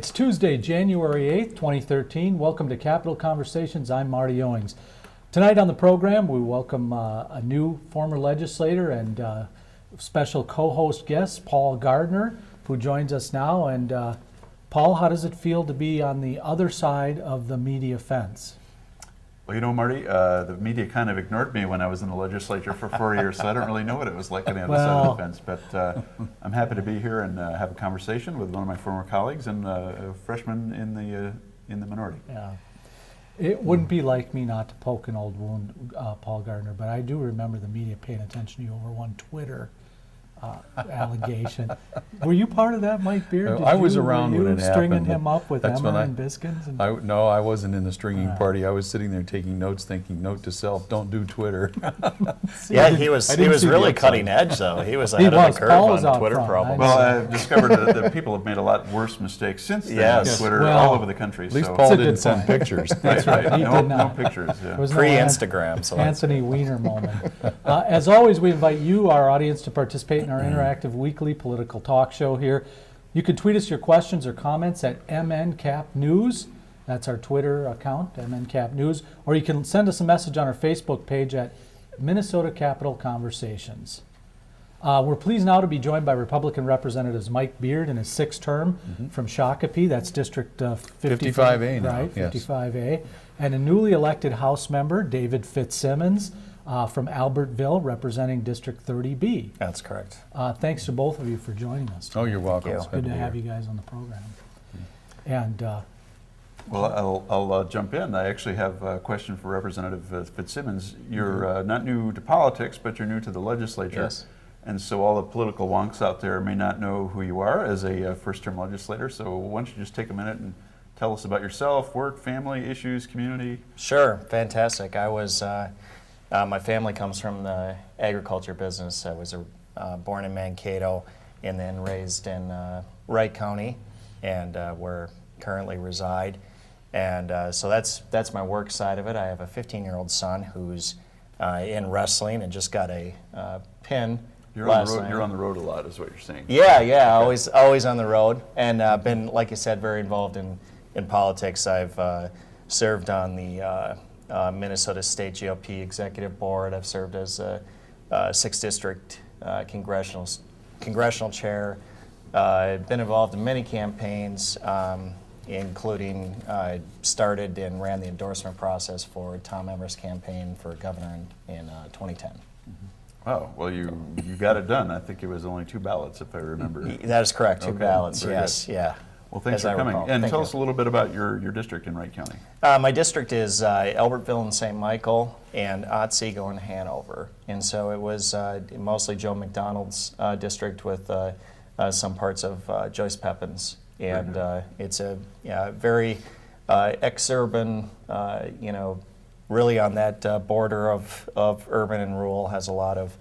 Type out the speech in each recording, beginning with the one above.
It's Tuesday, January 8th, 2013. Welcome to Capital Conversations. I'm Marty Owings. Tonight on the program, we welcome a new former legislator and special co-host guest, Paul Gardner, who joins us now. And Paul, how does it feel to be on the other side of the media fence? Well, you know, Marty, the media kind of ignored me when I was in the legislature for 4 years, so I don't really know what it was like on the other side of the fence. But I'm happy to be here and have a conversation with one of my former colleagues and a freshman in the minority. Yeah. It wouldn't be like me not to poke an old wound, Paul Gardner, but I do remember the media paying attention to you over one Twitter allegation. Were you part of that, Mike Beard? I was around when it happened. Stringing him up with That's Emmer and Biskins? And No, I wasn't in the stringing party. I was sitting there taking notes, thinking, note to self, don't do Twitter. Yeah, he was really cutting edge, though. He was ahead of the curve on Twitter problems. Well, I've discovered that people have made a lot worse mistakes since then on Twitter all over the country. At least Paul didn't send pictures. That's right. He did not. No pictures. Yeah. Pre-Instagram. So Anthony Weiner moment. As always, we invite you, our audience, to participate in our interactive weekly political talk show here. You can tweet us your questions or comments at MNCapNews. That's our Twitter account, MNCapNews. Or you can send us a message on our Facebook page at Minnesota Capital Conversations. We're pleased now to be joined by Republican Representatives Mike Beard in his sixth term from Shakopee, that's District 55A now, right, yes. 55A, and a newly elected House member, David FitzSimmons, from Albertville, representing District 30B. that's correct. Thanks to both of you for joining us. Oh, you're welcome. Thank It's good to have you guys on the program. And Well, I'll jump in. I actually have a question for Representative FitzSimmons. You're not new to politics, but you're new to the legislature. Yes. And so all the political wonks out there may not know who you are as a first-term legislator. So why don't you just take a minute and tell us about yourself, work, family, issues, community? Sure, fantastic. I was, my family comes from the agriculture business. I was born in Mankato and then raised in Wright County, and where I currently reside. And so that's my work side of it. I have a 15-year-old son who's in wrestling and just got a pin. You're on the road a lot, is what you're saying. Yeah, always on the road, and been, like you said, very involved in politics. I've served on the Minnesota State GOP Executive Board. I've served as a 6th District congressional chair. I've been involved in many campaigns, including I started and ran the endorsement process for Tom Emmer's campaign for governor in 2010. Oh, well, you got it done. I think it was only 2 ballots, if I remember. That is correct, 2 ballots, very yes, good. yeah. Well, thanks for coming. And tell us a little bit about your district in Wright County. My district is Albertville and St. Michael and Otsego and Hanover. And so it was mostly Joe McDonald's district with some parts of Joyce Pepin's. And it's a very exurban, really on that border of urban and rural, has a lot of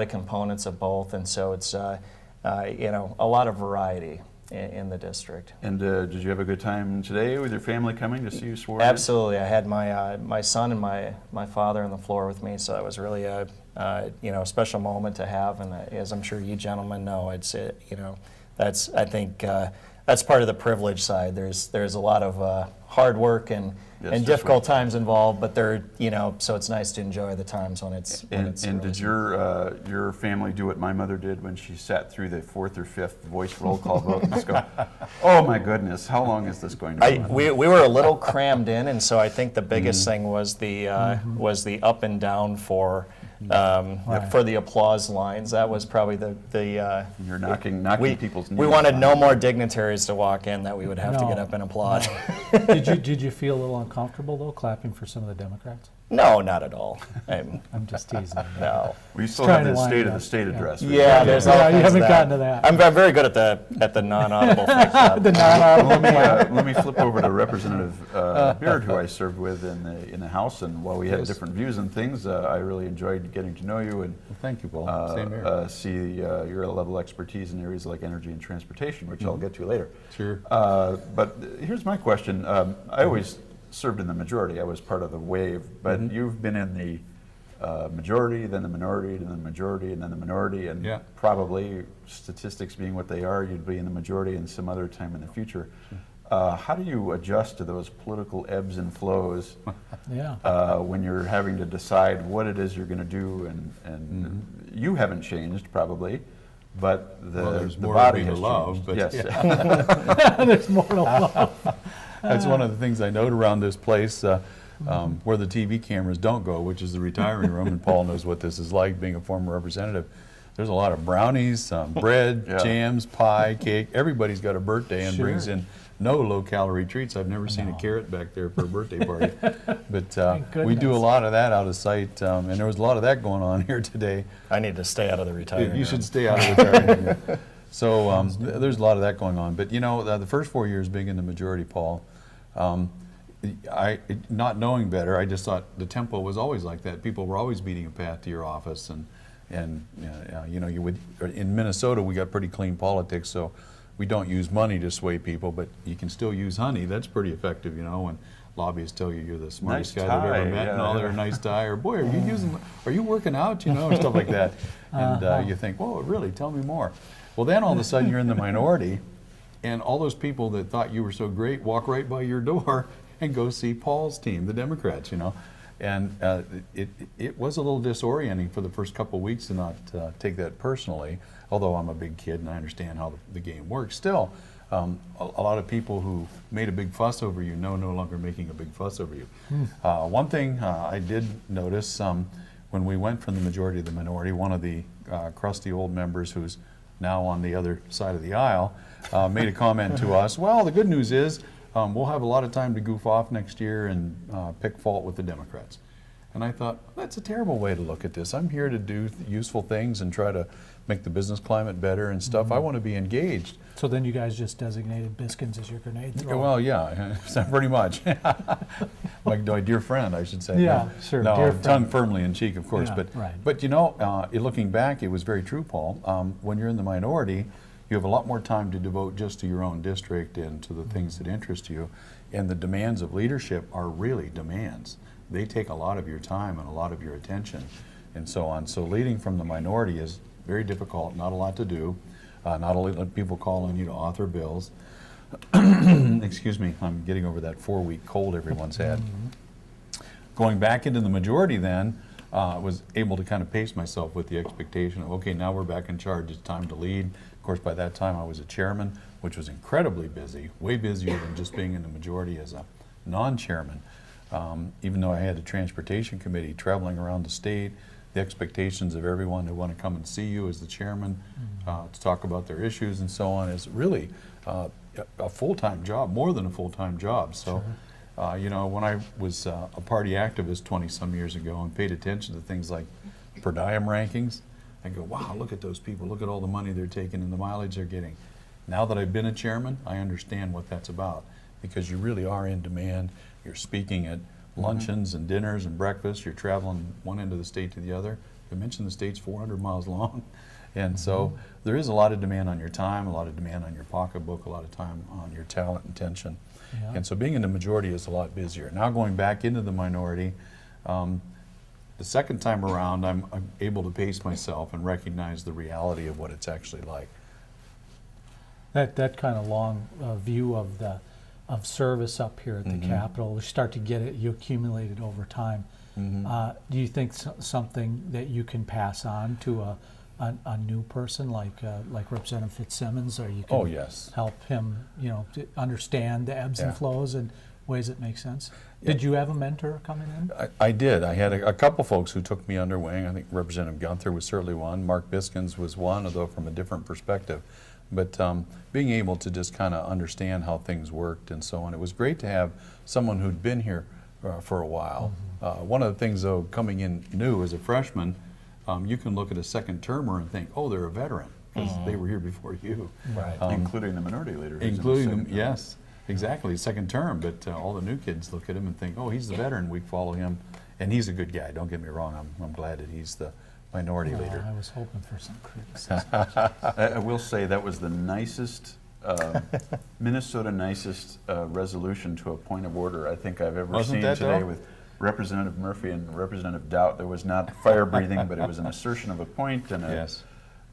components of both. And so it's, a lot of variety in the district. And did you have a good time today with your family coming to see you sworn in? Absolutely. I had my son and my father on the floor with me, so that was really a special moment to have. And as I'm sure you gentlemen know, it's that's, I think that's part of the privilege side. There's a lot of hard work and difficult times involved, but so it's nice to enjoy the times when it's. And did your family do what my mother did when she sat through the 4th or 5th voice roll call vote and just go, "Oh my goodness, how long is this going to go?" We were a little crammed in, and so I think the biggest thing was the up and down for the applause lines. That was probably the You're knocking people's knees. We wanted no more dignitaries to walk in that we would have to get up and applaud. Did you feel a little uncomfortable, though, clapping for some of the Democrats? No, not at all. I'm just teasing. No. We still have the State of the State address. Yeah, there's all you kinds haven't of gotten to that. I'm very good at the non-audible things. The non-audible. Let me flip over to Representative Beard, who I served with in the House, and while we had different views on things, I really enjoyed getting to know you and Thank you, Paul. Same here. see your level of expertise in areas like energy and transportation, which I'll get to later. Sure. But here's my question. I always served in the majority. I was part of the wave, but you've been in the majority, then the minority, then the majority, and then the minority, and probably, statistics being what they are, you'd be in the majority in some other time in the future. How do you adjust to those political ebbs and flows Yeah. when you're having to decide what it is you're going to do? And you haven't changed probably, but Well, there's the more body of me to has love, changed. but Yes. yeah. There's more to love. That's one of the things I note around this place, where the TV cameras don't go, which is the retiring room, and Paul knows what this is like, being a former representative. There's a lot of brownies, bread, Yeah. jams, pie, cake. Everybody's got a birthday and brings Sure. in no low-calorie treats. I've never seen No. a carrot back there for a birthday party. But Thank we do a goodness. lot of that out of sight, and there was a lot of that going on here today. I need to stay out of the retirement You room. should stay out of retirement. So there's a lot of that going on. But you know, the first 4 years being in the majority, Paul, not knowing better, I just thought the tempo was always like that. People were always beating a path to your office, and you know, you would. In Minnesota, we got pretty clean politics, so we don't use money to sway people, but you can still use honey. That's pretty effective, you know, when lobbyists tell you you're the smartest Nice guy they've tie, ever met, and yeah, all yeah. their nice tie, or boy, are you working out, you know, and stuff like that. And you think, whoa, really? Tell me more. Well, then all of a sudden you're in the minority, and all those people that thought you were so great walk right by your door and go see Paul's team, the Democrats, you know. And it was a little disorienting for the first couple of weeks to not take that personally, although I'm a big kid and I understand how the game works. Still, a lot of people who made a big fuss over you no longer making a big fuss over you. One thing I did notice when we went from the majority to the minority, one of the crusty old members who's now on the other side of the aisle made a comment to us, well, the good news is we'll have a lot of time to goof off next year and pick fault with the Democrats. And I thought, that's a terrible way to look at this. I'm here to do useful things and try to make the business climate better and stuff. I want to be engaged. So then you guys just designated Biskins as your grenade thrower. Well, yeah, pretty much. my dear friend, I should say. Yeah, sure, No, dear tongue friend. firmly in cheek, of course. Yeah, but right. but you know, looking back, it was very true, Paul. When you're in the minority, you have a lot more time to devote just to your own district and to the things that interest you. And the demands of leadership are really demands. They take a lot of your time and a lot of your attention and so on. So leading from the minority is very difficult, not a lot to do, not a lot of people call on you to author bills. Excuse me, I'm getting over that 4-week cold everyone's had. Going back into the majority then, was able to kind of pace myself with the expectation of, okay, now we're back in charge, it's time to lead. Of course, by that time I was a chairman, which was incredibly busy, way busier than just being in the majority as a non-chairman. Even though I had a transportation committee traveling around the state, the expectations of everyone who want to come and see you as the chairman to talk about their issues and so on is really a full-time job, more than a full-time job. So, you know, when I was a party activist 20-some years ago and paid attention to things like per diem rankings, I go, wow, look at those people, look at all the money they're taking and the mileage they're getting. Now that I've been a chairman, I understand what that's about, because you really are in demand. You're speaking at luncheons and dinners and breakfasts. You're traveling one end of the state to the other. I mentioned the state's 400 miles long. And so there is a lot of demand on your time, a lot of demand on your pocketbook, a lot of time on your talent and attention. Yeah. And so being in the majority is a lot busier. Now going back into the minority, the second time around, I'm able to pace myself and recognize the reality of what it's actually like. That kind of long view of service up here at the Capitol, we start to get it, you accumulate it over time. Do you think something that you can pass on to a new person like Representative FitzSimmons, or you can Oh, yes. help him, you know, to understand the ebbs Yeah. and flows in ways that make sense? Did you have a mentor coming in? I did. I had a couple folks who took me under wing. I think Representative Gunther was certainly one. Mark Biskins was one, although from a different perspective. But being able to just kind of understand how things worked and so on. It was great to have someone who'd been here for a while. One of the things, though, coming in new as a freshman, you can look at a second termer and think, oh, they're a veteran, because they were here before you. Right. Including the minority leader. who's in his Including them, second term. yes, exactly, second term. But all the new kids look at him and think, oh, he's the veteran, we follow him. And he's a good guy, don't get me wrong. I'm glad that he's the minority No, leader. I was hoping for some criticism. I will say that was the nicest, Minnesota nicest resolution to a point of order I think I've ever Wasn't seen that today though? with Representative Murphy and Representative Doubt. There was not fire breathing, but it was an assertion of a point and Yes.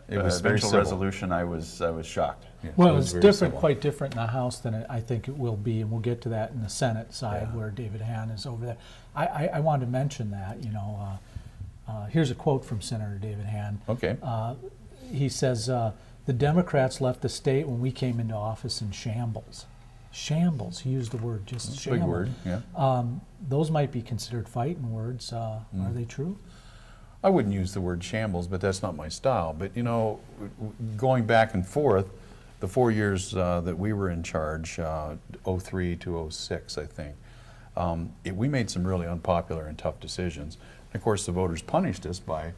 It was very eventual civil. resolution, I was shocked. Yes, Well, it was it's very different, civil. quite different in the House than I think it will be, and we'll get to that in the Senate side Yeah. where David Hann is over there. I wanted to mention that, here's a quote from Senator David Hann. Okay. He says, the Democrats left the state when we came into office in shambles. Shambles, he used the word just That's a shambles. big word, yeah. Those might be considered fighting words. Are they true? I wouldn't use the word shambles, but that's not my style. But going back and forth, the 4 years that we were in charge, 03 to 06, I think, we made some really unpopular and tough decisions. And of course, the voters punished us by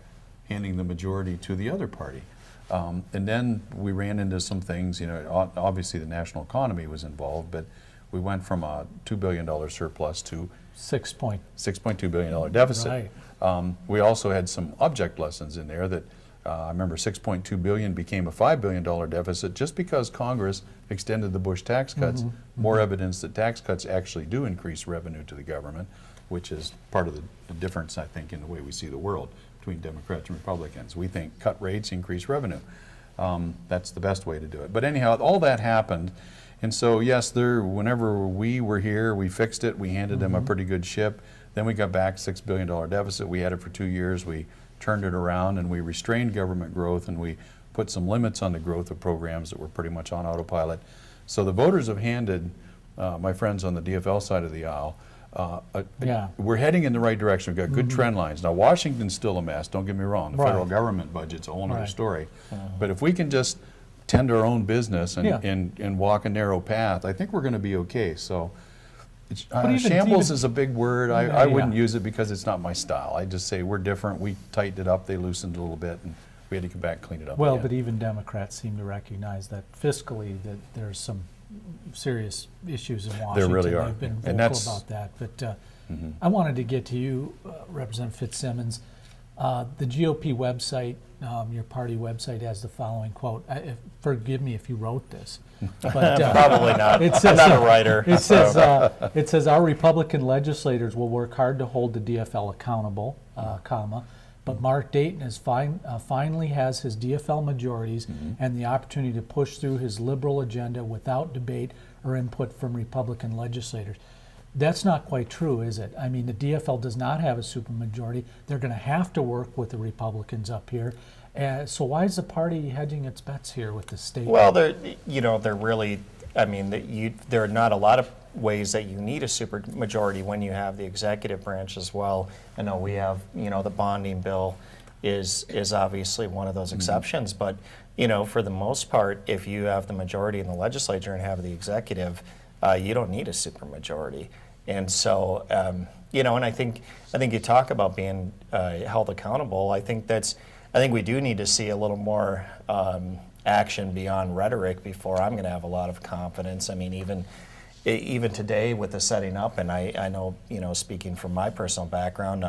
handing the majority to the other party. And then we ran into some things, obviously the national economy was involved, but we went from a $2 billion surplus to 6.2 billion deficit. Right. We also had some object lessons in there that I remember 6.2 billion became a $5 billion deficit just because Congress extended the Bush tax cuts. More evidence that tax cuts actually do increase revenue to the government, which is part of the difference, I think, in the way we see the world between Democrats and Republicans. We think cut rates increase revenue. That's the best way to do it. But anyhow, all that happened. And so, yes, whenever we were here, we fixed it. We handed them a pretty good ship. Then we got back $6 billion deficit. We had it for 2 years. We turned it around and we restrained government growth and we put some limits on the growth of programs that were pretty much on autopilot. So the voters have handed my friends on the DFL side of the aisle, we're heading in the right direction. We've got good trend lines. Now, Washington's still a mess, don't get me wrong. The federal government budget's a whole other story. But if we can just tend our own business and walk a narrow path, I think we're going to be okay. So shambles is a big word. I wouldn't use it because it's not my style. I just say we're different. We tightened it up. They loosened it a little bit, and we had to come back and clean it up Well, again. but even Democrats seem to recognize that fiscally that there's some serious issues in Washington. There really are. They've been And vocal about that. But I wanted to get to you, Representative FitzSimmons. The GOP website, your party website, has the following quote. Forgive me if you wrote this. But, Probably not. It says, I'm not a writer. It says our Republican legislators will work hard to hold the DFL accountable, but Mark Dayton finally has his DFL majorities and the opportunity to push through his liberal agenda without debate or input from Republican legislators. That's not quite true, is it? I mean, the DFL does not have a supermajority. They're going to have to work with the Republicans up here. So why is the party hedging its bets here with the state? Well, they're really, I mean, there are not a lot of ways that you need a supermajority when you have the executive branch as well. I know we have, the bonding bill is obviously one of those exceptions, but, for the most part, if you have the majority in the legislature and have the executive, you don't need a supermajority. And so, and I think you talk about being held accountable. I think we do need to see a little more action beyond rhetoric before I'm going to have a lot of confidence. I mean, even today with the setting up, and I know, speaking from my personal background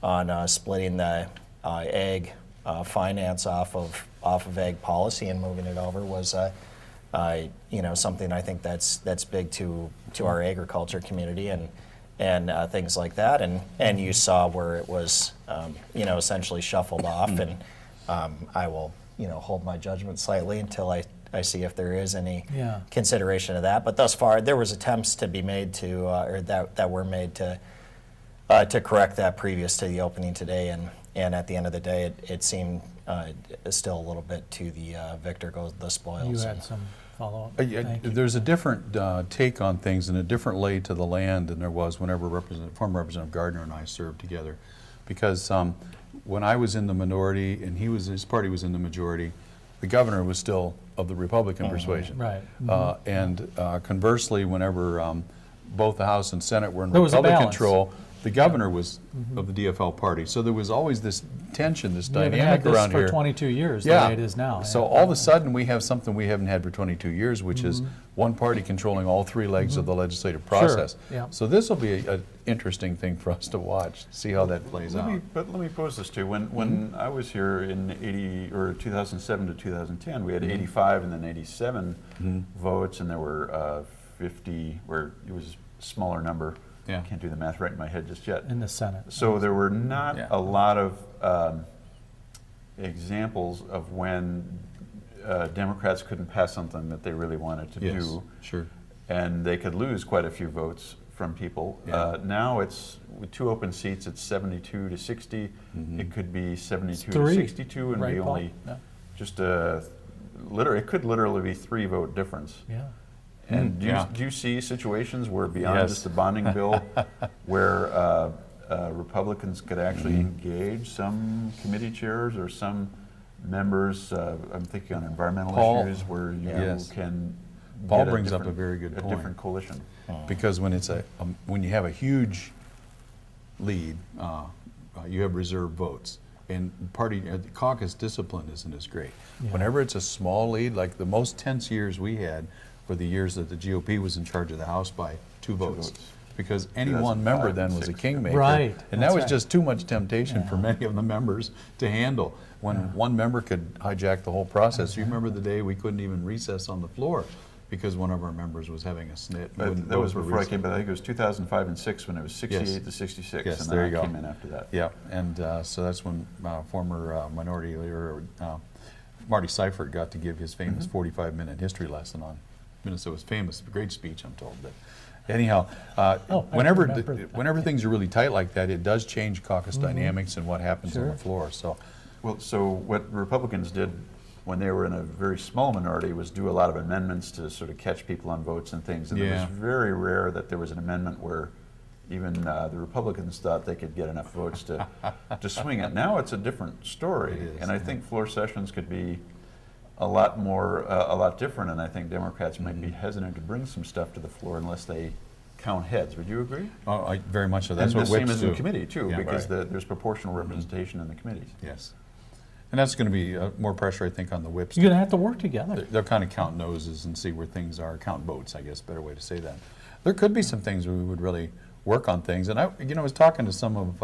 on splitting the ag finance off of ag policy and moving it over was something I think that's big to our agriculture community and things like that. And you saw where it was essentially shuffled off, and I will hold my judgment slightly until I see if there is any consideration of that. But thus far, there was attempts to be made to or that were made to correct that previous to the opening today, and at the end of the day, it seemed still a little bit to the victor goes the spoils. You had some follow-up. There's a different take on things and a different lay to the land than there was whenever former Representative Gardner and I served together. Because when I was in the minority and his party was in the majority, the governor was still of the Republican persuasion. Right. And conversely, whenever both the House and Senate were in There was a Republican balance. control, the governor was of the DFL party. So there was always this tension, this We haven't dynamic had this around for here. 22 years, the way it is now. So all of a sudden we have something we haven't had for 22 years, which is one party controlling all three legs of the legislative process. Yeah. So this will be an interesting thing for us to watch, see how that plays out. But let me pose this too. When I was here in 2007 to 2010, we had 85 and then 87 votes, and there were 50, where it was a smaller number. Yeah. I can't do the math right in my head just yet. In the Senate. So there were not a lot of examples of when Democrats couldn't pass something that they really wanted to Yes, do, sure. and they could lose quite a few votes from people. Yeah. Now it's, with 2 open seats, it's 72 to 60. Mm-hmm. It could be 72 to Three. 62, and Right, be Paul? only Yeah. just it could literally be 3 vote difference. Yeah. And do Yeah. you see situations where beyond Yes. just the bonding bill, where Republicans could actually engage some committee chairs or some members? I'm thinking on environmental Paul- issues where you Yes. can. Paul get brings up a different- very good point. different coalition. Because when it's when you have a huge lead, you have reserve votes, and the caucus discipline isn't as great. Yeah. Whenever it's a small lead, like the most tense years we had were the years that the GOP was in charge of the House by 2 votes. votes. Because any one member 2005 then and was a 6. kingmaker. Right, And that that's was right. just too much temptation for many of the members to handle. When one member could hijack the whole process. You remember the day we couldn't even recess on the floor because one of our members was having a snit. and wouldn't That vote was for before I recess. came, but I think it was 2005 and 6 when it was 68 Yes. to 66, Yes, and there then you I go. came in after that. Yeah, and so that's when former minority leader Marty Seifert got to give his famous 45-minute history lesson on Minnesota's famous, great speech, I'm told. But anyhow, I whenever remember that. whenever things are really tight like that, it does change caucus dynamics and what happens on Sure. the floor. So, Well, so what Republicans did when they were in a very small minority was do a lot of amendments to sort of catch people on votes and things. And it Yeah. was very rare that there was an amendment where even the Republicans thought they could get enough votes to swing it. Now it's a different story. It is, And I think floor sessions could be a lot more, a lot different. And I think Democrats might be hesitant to bring some stuff to the floor unless they count heads. Would you agree? I very much so. That's and what the same whips as do. in committee too, Yeah. because Right. there's proportional representation in the committees. Yes. And that's going to be more pressure, I think, on the whips. You're going to have to work together. They'll kind of count noses and see where things are, count votes, I guess, better way to say that. There could be some things where we would really work on things. And I was talking to some of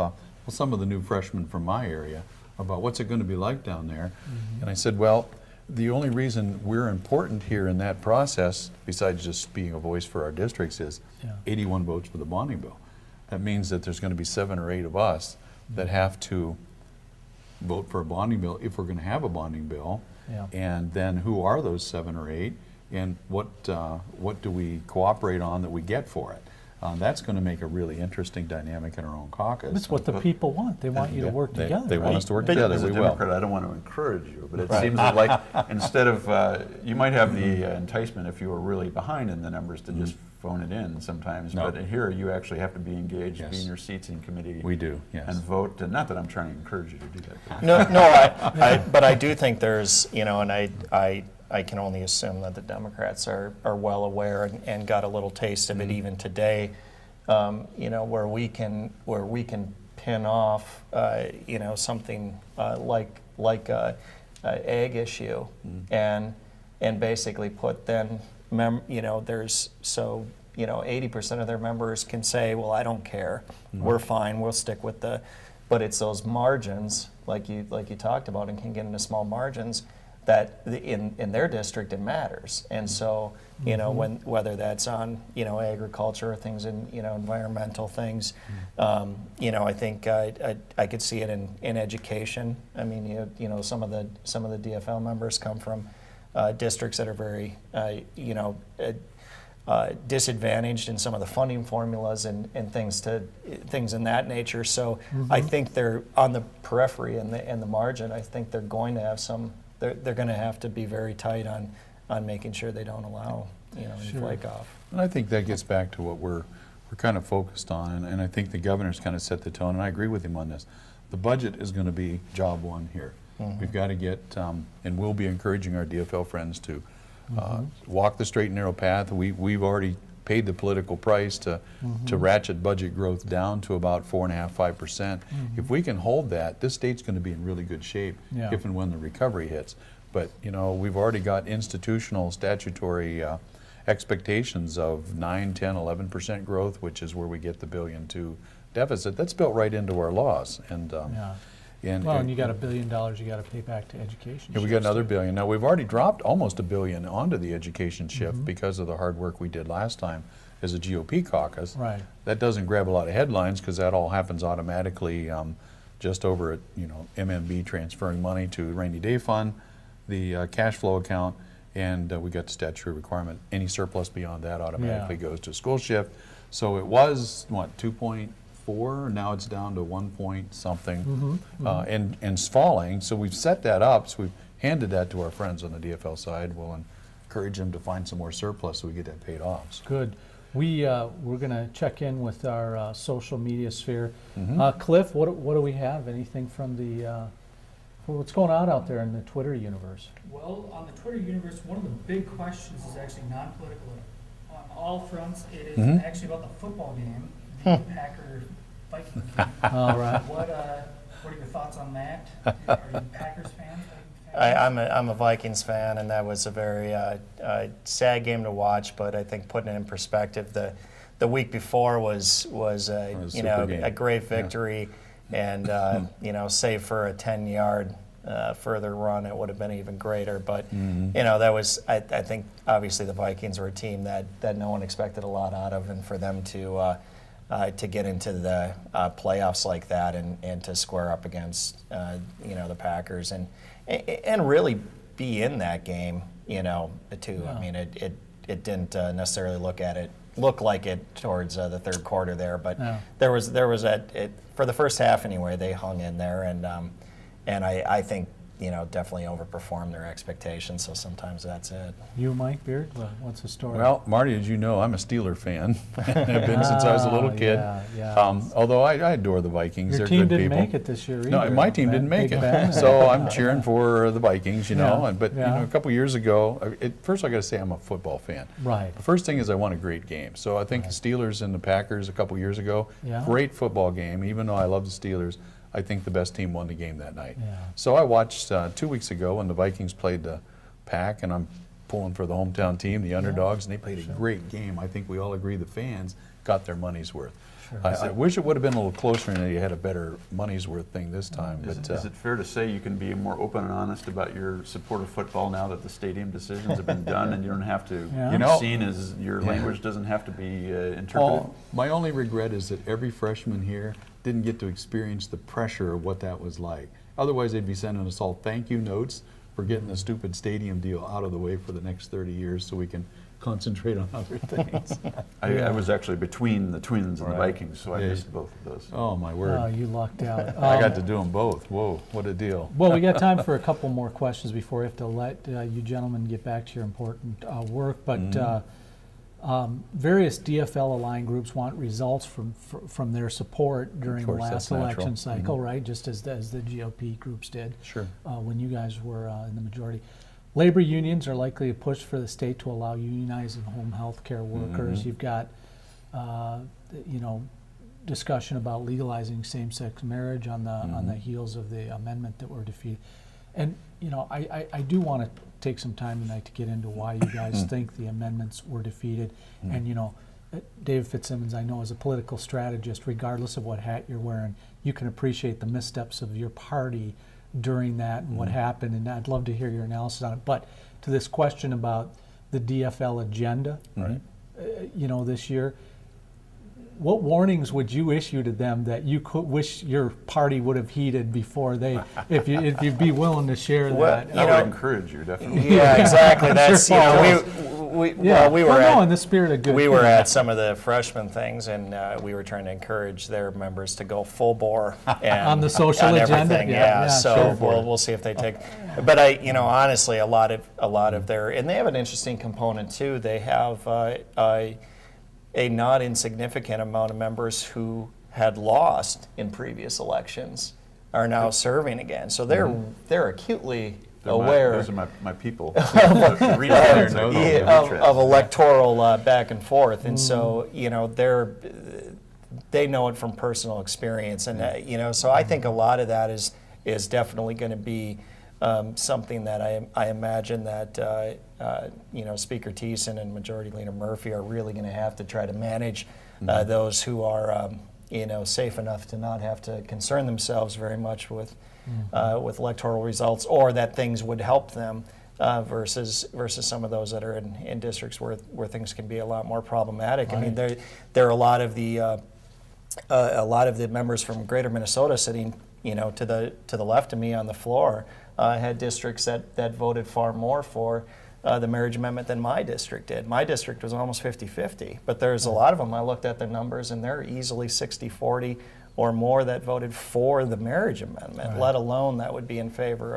the new freshmen from my area about what's it going to be like down there. And I said, well, the only reason we're important here in that process, besides just being a voice for our districts, is 81 votes for the bonding bill. That means that there's going to be 7 or 8 of us that have to vote for a bonding bill if we're going to have a bonding bill. Yeah. And then who are those 7 or 8, and what do we cooperate on that we get for it? That's going to make a really interesting dynamic in our own caucus. That's what the people want. They want you to work They together. want right? us to work But together. as a We will. Democrat, I don't want to encourage you, but it seems like instead of, you might have the enticement if you were really behind in the numbers to just phone it in sometimes, No. but here you actually have to be engaged, Yes. be in your seats in committee. We do, yes. And vote, and not that I'm trying to encourage you to do that. No, but I do think there's, and I can only assume that the Democrats are well aware and got a little taste of it even today, where we can pin off, something like a ag issue, and basically put then, there's 80% of their members can say, well, I don't care, we're fine, we'll stick with but it's those margins, like you talked about, and can get into small margins, that in their district it matters. And so, whether that's on, agriculture or things in, environmental things, I think I could see it in education. I mean, some of the DFL members come from districts that are very, disadvantaged in some of the funding formulas and things in that nature. So I think they're on the periphery and the margin. I think they're going to have they're going to have to be very tight on making sure they don't allow any flake off. And I think that gets back to what we're kind of focused on, and I think the governor's kind of set the tone, and I agree with him on this. The budget is going to be job one here. We've got to get, and we'll be encouraging our DFL friends to walk the straight and narrow path. We've already paid the political price to ratchet budget growth down to about 4.5%, 5%. If we can hold that, this state's going to be in really good shape if and when the recovery hits. But we've already got institutional statutory expectations of 9, 10, 11% growth, which is where we get the $1.2 billion deficit. That's built right into our laws. And and you got $1 billion you got to pay back to education. we got another $1 billion. Now we've already dropped almost $1 billion onto the education shift because of the hard work we did last time as a GOP caucus. Right. That doesn't grab a lot of headlines because that all happens automatically just over at, MMB transferring money to the rainy day fund, the cash flow account, and we got the statutory requirement. Any surplus beyond that automatically goes to school shift. So it was, 2.4, now it's down to 1 point something, and it's falling. So we've set that up, so we've handed that to our friends on the DFL side. We'll encourage them to find some more surplus so we get that paid off. So. Good. We're going to check in with our social media sphere. Cliff, what do we have? Anything from the what's going on out there in the Twitter universe? Well, on the Twitter universe, one of the big questions is actually non-political. On all fronts, it is actually about the football game, the Packer-Viking game. All right. What are your thoughts on that? Are you Packers fans? I'm a Vikings fan, and that was a very sad game to watch. But I think putting it in perspective, the week before was a great victory, and save for a 10-yard further run, it would have been even greater. But that was I think obviously the Vikings were a team that no one expected a lot out of, and for them to get into the playoffs like that and to square up against the Packers and really be in that game, too. Yeah. I mean, it didn't necessarily look like it towards the third quarter there, but there was for the first half anyway. They hung in there, and I think definitely overperformed their expectations. So sometimes that's it. You, Mike Beard, what's the story? Well, Marty, as you know, I'm a Steeler fan. I've been since I was a little kid. Yeah. Although I adore the Vikings. Your They're team good didn't people. make it this year either. No, my team didn't make it. Ben. So I'm cheering for the Vikings, But Yeah. a couple years ago, first I got to say I'm a football fan. Right. The first thing is I want a great game. So I think the Steelers and the Packers a couple years ago, great football game. Even though I love the Steelers, I think the best team won the game that night. Yeah. So I watched 2 weeks ago when the Vikings played the Pack, and I'm pulling for the hometown team, the underdogs, and they played a great game. I think we all agree the fans got their money's worth. Sure. I wish it would have been a little closer and you had a better money's worth thing this time. Is it fair to say you can be more open and honest about your support of football now that the stadium decisions have been done, and you don't have to be seen as your language doesn't have to be interpreted? Paul, my only regret is that every freshman here didn't get to experience the pressure of what that was like. Otherwise, they'd be sending us all thank you notes for getting the stupid stadium deal out of the way for the next 30 years so we can concentrate on other things. I was actually between the Twins and the Right. Vikings, so I missed both of those. Oh, my word. Oh, you lucked out. I got to do them both. Whoa, what a deal. Well, we got time for a couple more questions before we have to let you gentlemen get back to your important work. But various DFL aligned groups want results from their support during the course, last that's natural. election cycle, right? Just as the GOP groups did. Sure. When you guys were in the majority. Labor unions are likely to push for the state to allow unionizing home health care workers. You've got, discussion about legalizing same-sex marriage on the heels of the amendment that were defeated. And, I do want to take some time tonight to get into why you guys think the amendments were defeated. And, David FitzSimmons, I know as a political strategist, regardless of what hat you're wearing, you can appreciate the missteps of your party during that and what happened, and I'd love to hear your analysis on it. But to this question about the DFL agenda, Right. This year, what warnings would you issue to them that you could wish your party would have heeded before they, if you'd be willing to share that? I would encourage you, definitely. Yeah, exactly. That's we were in the spirit of good. We were at some of the freshman things, and we were trying to encourage their members to go full bore and on the social on agenda. everything. So we'll see if they take. But honestly, a lot of their, and they have an interesting component too. They have a not insignificant amount of members who had lost in previous elections are now serving again. So they're acutely aware. Those are my people. Of electoral back and forth, and so they know it from personal experience, and so I think a lot of that is definitely going to be something that I imagine that Speaker Thiessen and Majority Leader Murphy are really going to have to try to manage those who are safe enough to not have to concern themselves very much with electoral results, or that things would help them versus some of those that are in districts where things can be a lot more problematic. Right. I mean, there are a lot of the a lot of the members from Greater Minnesota sitting, to the left of me on the floor, had districts that voted far more for the marriage amendment than my district did. My district was almost 50-50, but there's a lot of them. I looked at the numbers, and they're easily 60-40 or more that voted for the marriage amendment, Right. let alone that would be in favor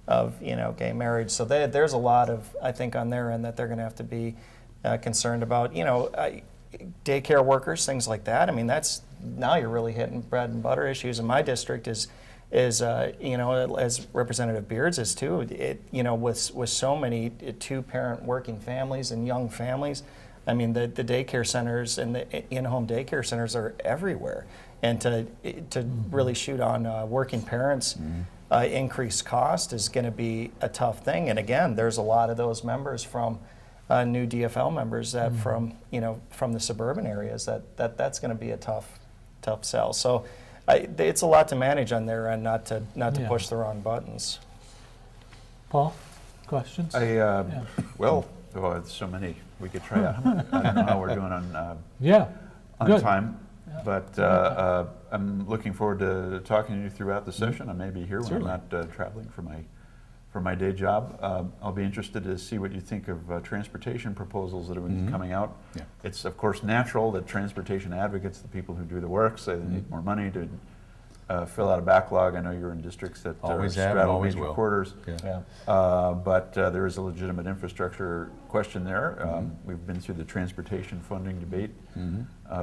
of gay marriage. So there's a lot of, I think, on their end that they're going to have to be concerned about. Daycare workers, things like that. I mean, now you're really hitting bread and butter issues. And my district is as Representative Beards is too. With so many two-parent working families and young families. I mean, the daycare centers and the in-home daycare centers are everywhere. And to really shoot on working parents, increased cost is going to be a tough thing. And again, there's a lot of those members from new DFL members that from the suburban areas that's going to be a tough sell. So it's a lot to manage on their end, not to Yeah. push the wrong buttons. Paul, questions? Well, there's so many we could try out. I don't know how we're doing on Yeah, good. time, but I'm looking forward to talking to you throughout the session. I may be here when Certainly. I'm not traveling for my day job. I'll be interested to see what you think of transportation proposals that have been coming out. Yeah. It's of course natural that transportation advocates, the people who do the work, say they need more money to fill out a backlog. I know you're in districts that Always have and straddle always major will. quarters. Yeah. But there is a legitimate infrastructure question there. We've been through the transportation funding debate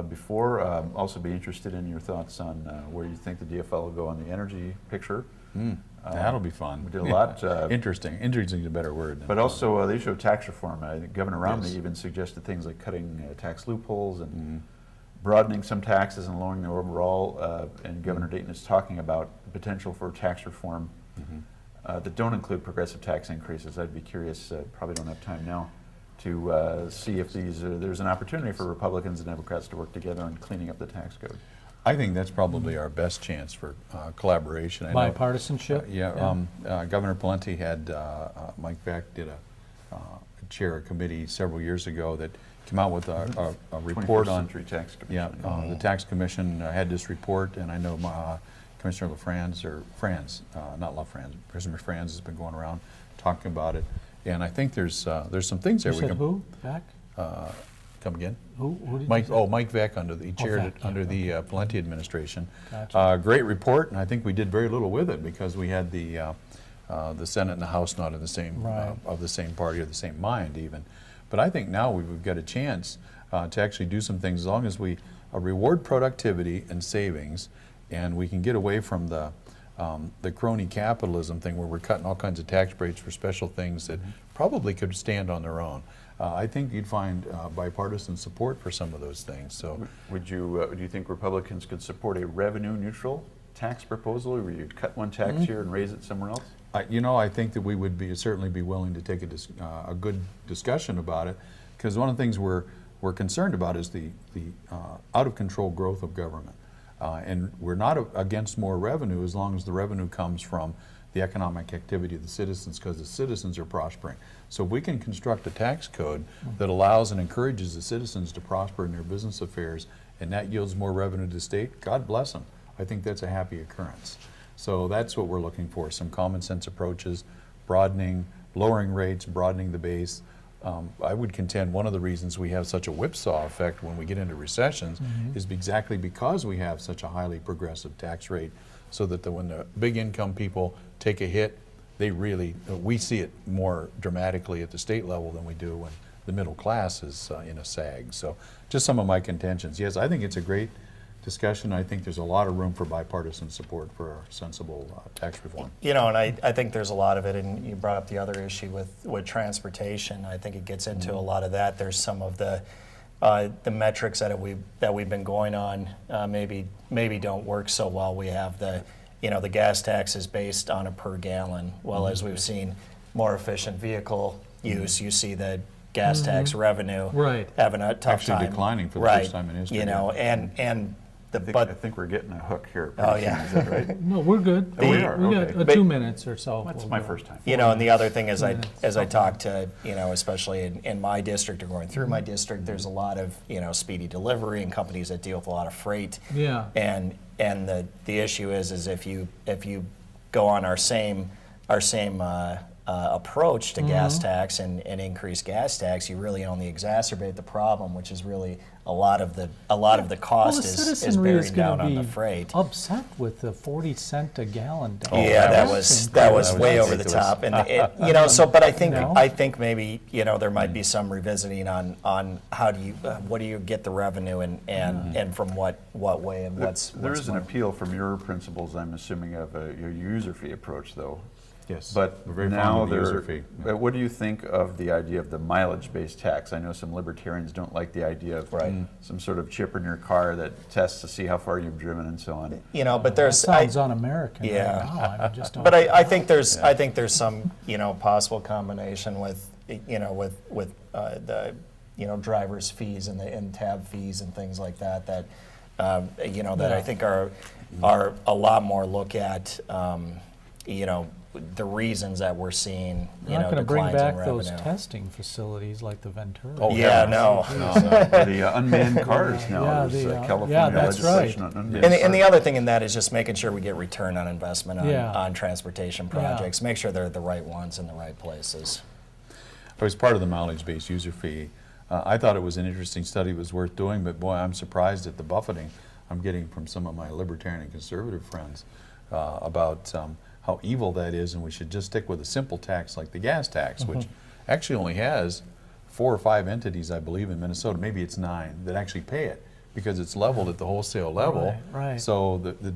before. Also be interested in your thoughts on where you think the DFL will go on the energy picture. That'll be fun. We did a lot. Interesting. Interesting is a better word. than But fun. also the issue of tax reform. I think Governor Romney Yes. even suggested things like cutting tax loopholes and broadening some taxes and lowering the overall. And Governor Dayton is talking about the potential for tax reform that don't include progressive tax increases. I'd be curious, probably don't have time now, to see if there's an opportunity for Republicans and Democrats to work together on cleaning up the tax code. I think that's probably our best chance for collaboration. I know- Bipartisanship? Governor Palenti had Mike Beck did a chair a committee several years ago that came out with a report 21st on Century Tax Commission. the tax commission had this report, and I know Commissioner not LaFrance, Commissioner Franz has been going around talking about it, and I think there's some things there You we said can who? Back? come again. Who did Mike, you say? Mike Veck he chaired Veck, it yeah, under the Palenti administration. Gotcha. Great report, and I think we did very little with it because we had the Senate and the House not in the same Right. of the same party or the same mind even. But I think now we've got a chance to actually do some things as long as we reward productivity and savings, and we can get away from the crony capitalism thing where we're cutting all kinds of tax breaks for special things that probably could stand on their own. I think you'd find bipartisan support for some of those things. So, Would you, do you think Republicans could support a revenue-neutral tax proposal, where you'd cut one tax here and raise it somewhere else? I think that we would certainly be willing to take a good discussion about it, because one of the things we're concerned about is the out-of-control growth of government. And we're not against more revenue as long as the revenue comes from the economic activity of the citizens, because the citizens are prospering. So if we can construct a tax code that allows and encourages the citizens to prosper in their business affairs, and that yields more revenue to the state, God bless them. I think that's a happy occurrence. So that's what we're looking for, some common sense approaches, broadening, lowering rates, broadening the base. I would contend one of the reasons we have such a whipsaw effect when we get into recessions is exactly because we have such a highly progressive tax rate, so that when the big income people take a hit, we see it more dramatically at the state level than we do when the middle class is in a sag. So just some of my contentions. Yes, I think it's a great discussion. I think there's a lot of room for bipartisan support for sensible tax reform. And I think there's a lot of it, and you brought up the other issue with transportation. I think it gets into a lot of that. There's some of the metrics that we've been going on maybe don't work so well. We have the gas tax is based on a per gallon. Well, as we've seen more efficient vehicle use, you see the gas tax revenue Right. having a tough Actually time. declining for the Right. first time in history. And I think we're getting a hook here. Oh, pretty soon, yeah. Is that right? No, we're good. Oh, we are, We got okay. 2 minutes or so. That's We'll my go. first time. You know, and the other thing is, minutes, as I something. talk to, especially in my district or going through my district, there's a lot of, speedy delivery and companies that deal with a lot of freight. Yeah. And the issue is if you go on our same approach to gas tax and increase gas tax, you really only exacerbate the problem, which is really a lot of the cost Well, the is citizenry is buried down going on to the be freight. upset with the 40 cent a gallon. Yeah, that was way over the ridiculous. top, and but I think No. maybe there might be some revisiting on how do you what do you get the revenue and from what way and what's There is an more- appeal from your principles, I'm assuming, of your user fee approach, though. Yes. But we're very now fond of the user fee. but what do you think of the idea of the mileage-based tax? I know some libertarians don't like the idea of some sort of chip in your car that tests to see how far you've driven and so on. but That there's sounds un-American yeah. right now. I just don't. But I think there's some possible combination with the drivers fees and tab fees and things like that that I think are a lot more look at the reasons that we're seeing We're not going to bring declines in back those revenue. testing facilities like the Ventura. Oh, Yeah, heavens. no. Or the unmanned cars now. Yeah, There's the, California yeah, that's legislation right. on unmanned And the cars. other thing in that is just making sure we get return on investment Yeah. on transportation projects. Make sure they're the right ones in the right places. I was part of the mileage-based user fee. I thought it was an interesting study, it was worth doing, but boy, I'm surprised at the buffeting I'm getting from some of my libertarian and conservative friends about how evil that is, and we should just stick with a simple tax like the gas tax, which actually only has 4 or 5 entities, I believe, in Minnesota, maybe it's 9, that actually pay it because it's leveled at the wholesale level. Right. So the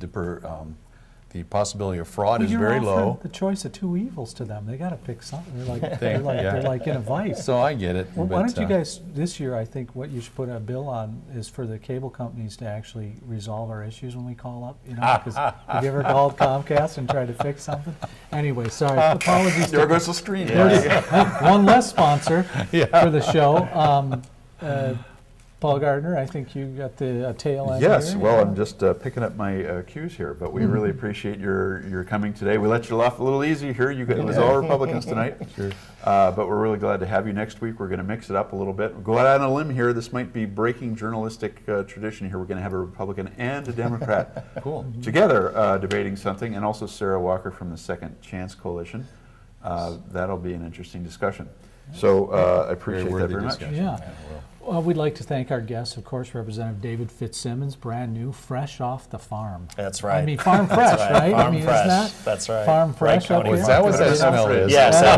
possibility of fraud is You're very offering low. the choice of 2 evils to them. They got to pick something. They're Yeah. like in a vice. So I get it. Well, why but, don't you guys, this year, I think what you should put a bill on is for the cable companies to actually resolve our issues when we call up, 'cause have you ever called Comcast and tried to fix something? Anyway, sorry, apologies. There to- goes the screen. One less sponsor for the show. Paul Gardner, I think you got the tail end Yes, here. well, I'm just picking up my cues here, but we really appreciate your coming today. We let you off a little easy here. It was all Republicans tonight. Sure. But we're really glad to have you next week. We're going to mix it up a little bit. Go out on a limb here. This might be breaking journalistic tradition here. We're going to have a Republican and a Democrat Cool. together debating something, and also Sarah Walker from the Second Chance Coalition. That'll be an interesting discussion. So I appreciate that very much. discussion. Yeah. Well, Well, we'd like to thank our guests, of course, Representative David FitzSimmons, brand new, fresh off the farm. That's right. I mean, farm fresh, That's right? I Farm mean, fresh. isn't that? That's right. Farm fresh up County here? is that what that Whatever that smell phrase is? Yes, Yeah,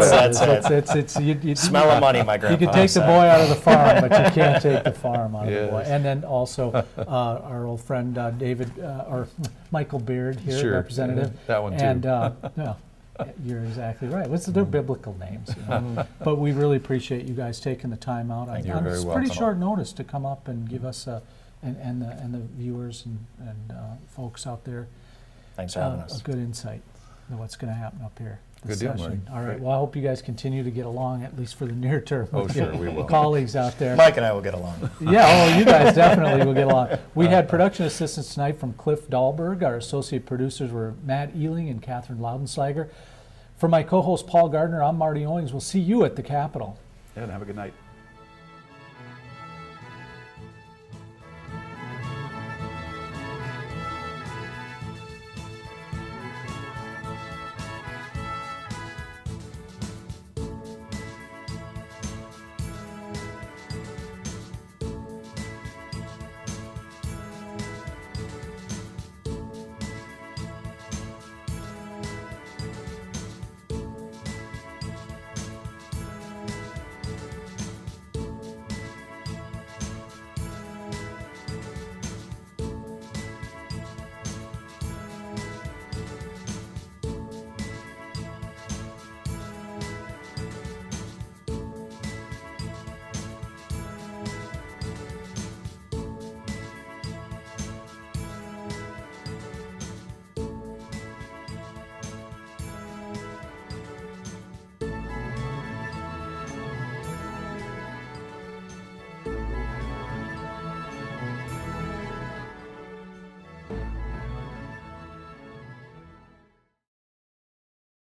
that's it. you Smell of money, my grandpa You can take the said. boy out of the farm, but you can't take the farm out of the boy. Yes. And then also our old friend David, or Michael Beard here, Sure. Representative. That one too. And yeah, you're exactly right. They're biblical names. But we really appreciate you guys taking the time out on You're very it's welcome. pretty short notice to come up and give us, and the viewers and folks out there Thanks for having a us. good insight into what's going to happen up here. this Good deal, session. Marty. All right. Great. Well, I hope you guys continue to get along, at least for the near term. Oh, with sure, your we will. colleagues out there. Mike and I will get along. Yeah, you guys definitely will get along. We had production assistance tonight from Cliff Dahlberg. Our associate producers were Matt Ealing and Catherine Loudenslager. For my co-host Paul Gardner, I'm Marty Owings. We'll see you at the Capitol. Yeah, and have a good night.